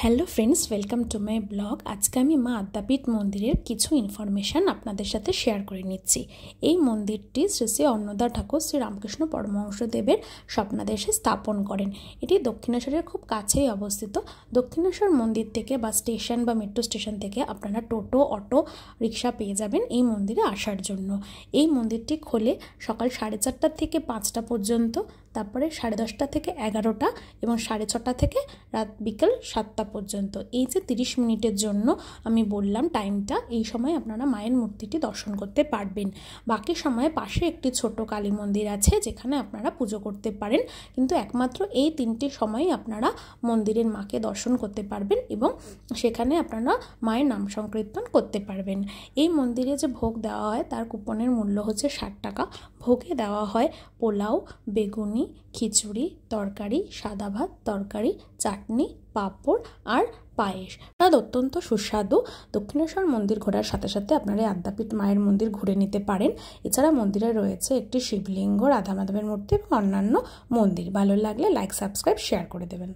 Hello friends, welcome to my blog. আজকে আমি মা আদ্যাপীঠ মন্দিরের কিছু ইনফরমেশান আপনাদের সাথে শেয়ার করে নিচ্ছি। এই মন্দিরটি শ্রী শ্রী অন্নদা ঠাকুর শ্রী রামকৃষ্ণ পরমহংসদেবের স্বপ্নাদেশে স্থাপন করেন। এটি দক্ষিণেশ্বরের খুব কাছেই অবস্থিত। দক্ষিণেশ্বর মন্দির থেকে বা স্টেশন বা মেট্রো স্টেশন থেকে আপনারা টোটো, অটো, রিক্সা পেয়ে যাবেন এই মন্দিরে আসার জন্য। এই মন্দিরটি খোলে সকাল 4:30 থেকে 5টা পর্যন্ত, তারপরে 10:30 থেকে 11টা এবং 6:30 থেকে বিকেল 7টা পর্যন্ত। এই যে 30 মিনিটের জন্য আমি বললাম টাইমটা, এই সময় আপনারা মায়ের মূর্তিটি দর্শন করতে পারবেন। বাকি সময়ে পাশে একটি ছোট কালী মন্দির আছে যেখানে আপনারা পুজো করতে পারেন, কিন্তু একমাত্র এই 3টি সময়ই আপনারা মন্দিরের মাকে দর্শন করতে পারবেন এবং সেখানে আপনারা মায়ের নাম সংকীর্তন করতে পারবেন। এই মন্দিরে যে ভোগ দেওয়া হয় তার কুপনের মূল্য হচ্ছে 60 টাকা। ভোগে দেওয়া হয় পোলাও, বেগুনি, খিচুড়ি, তরকারি, সাদা ভাত, তরকারি, চাটনি, পাঁপড় আর পায়েস। অত্যন্ত সুস্বাদু। দক্ষিণেশ্বর মন্দির ঘোরার সাথে সাথে আপনারা আদ্যাপীঠ মায়ের মন্দির ঘুরে নিতে পারেন। এছাড়া মন্দিরে রয়েছে একটি শিবলিঙ্গ, রাধা মাধবের মূর্তি এবং অন্যান্য মন্দির। ভালো লাগলে লাইক, সাবস্ক্রাইব, শেয়ার করে দেবেন।